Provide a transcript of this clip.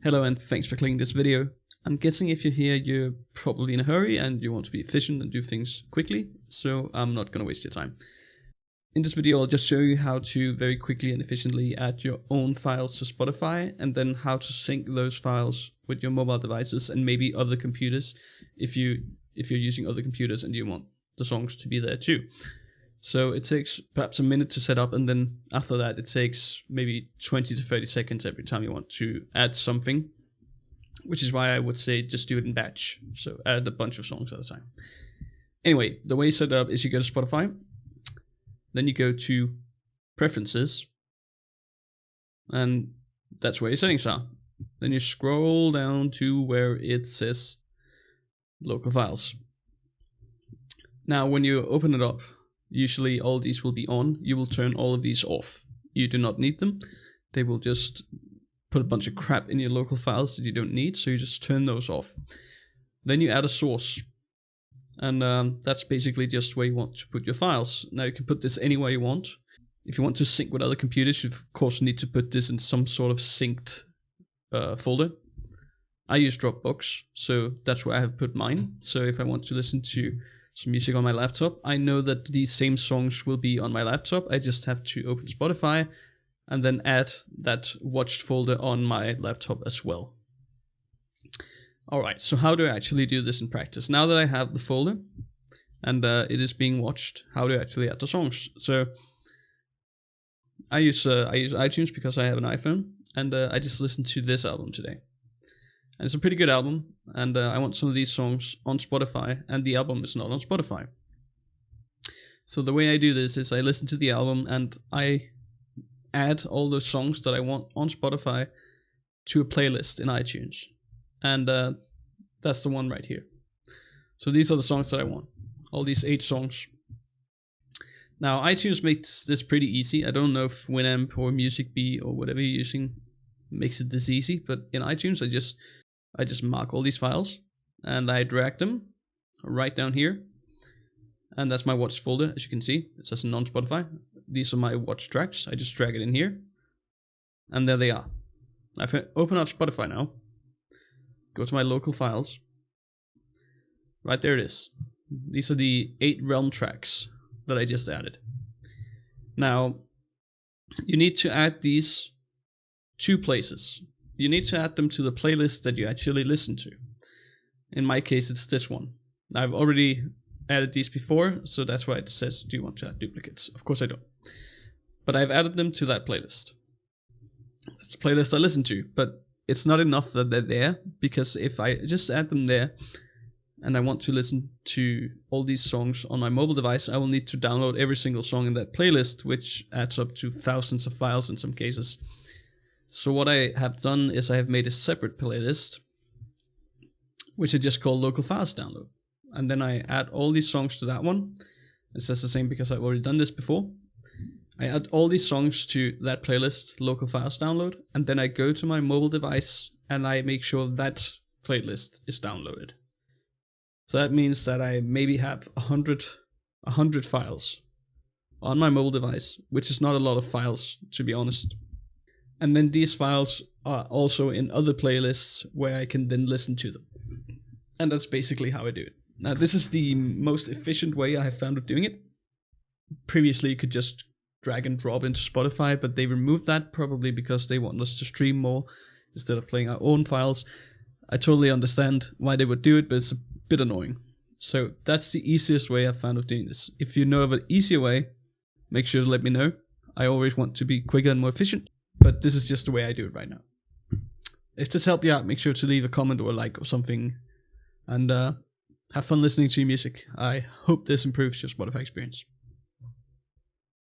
Hello and thanks for clicking this video. I'm guessing if you're here, you're probably in a hurry and you want to be efficient and do things quickly, so I'm not going to waste your time. In this video, I'll just show you how to very quickly and efficiently add your own files to Spotify, and then how to sync those files with your mobile devices and maybe other computers if you're using other computers and you want the songs to be there too. So it takes perhaps a minute to set up, and then after that it takes maybe 20 to 30 seconds every time you want to add something, which is why I would say just do it in batch. So add a bunch of songs at a time. Anyway, the way you set it up is you go to Spotify, then you go to Preferences, and that's where your settings are. Then you scroll down to where it says Local Files. Now when you open it up, usually all these will be on. You will turn all of these off. You do not need them. They will just put a bunch of crap in your local files that you don't need, so you just turn those off. Then you add a source, and that's basically just where you want to put your files. Now you can put this anywhere you want. If you want to sync with other computers, you of course need to put this in some sort of synced folder. I use Dropbox, so that's where I have put mine. So if I want to listen to some music on my laptop, I know that these same songs will be on my laptop. I just have to open Spotify and then add that watched folder on my laptop as well. Alright, so how do I actually do this in practice? Now that I have the folder and it is being watched, how do I actually add the songs? So I use iTunes because I have an iPhone, and I just listened to this album today. And it's a pretty good album, and I want some of these songs on Spotify, and the album is not on Spotify. So the way I do this is I listen to the album and I add all the songs that I want on Spotify to a playlist in iTunes. And that's the one right here. So these are the songs that I want. All these 8 songs. Now iTunes makes this pretty easy. I don't know if Winamp or MusicBee or whatever you're using makes it this easy, but in iTunes I just mark all these files and I drag them right down here, and that's my watch folder. As you can see, it says non-Spotify. These are my watch tracks. I just drag it in here, and there they are. I've opened up Spotify now. Go to my local files. Right there it is. These are the 8 Realm tracks that I just added. Now, you need to add these 2 places. You need to add them to the playlist that you actually listen to. In my case, it's this one. I've already added these before, so that's why it says, do you want to add duplicates? Of course I don't. But I've added them to that playlist. That's the playlist I listen to, but it's not enough that they're there, because if I just add them there, and I want to listen to all these songs on my mobile device, I will need to download every single song in that playlist, which adds up to thousands of files in some cases. So what I have done is I have made a separate playlist, which I just call Local Files Download. And then I add all these songs to that one. It says the same because I've already done this before. I add all these songs to that playlist, Local Files Download, and then I go to my mobile device and I make sure that playlist is downloaded. So that means that I maybe have 100 files on my mobile device, which is not a lot of files, to be honest. And then these files are also in other playlists where I can then listen to them. And that's basically how I do it. Now, this is the most efficient way I have found of doing it. Previously, you could just drag and drop into Spotify, but they removed that probably because they want us to stream more instead of playing our own files. I totally understand why they would do it, but it's a bit annoying. So that's the easiest way I've found of doing this. If you know of an easier way, make sure to let me know. I always want to be quicker and more efficient, but this is just the way I do it right now. If this helped you out, make sure to leave a comment or a like or something, and have fun listening to your music. I hope this improves your Spotify experience.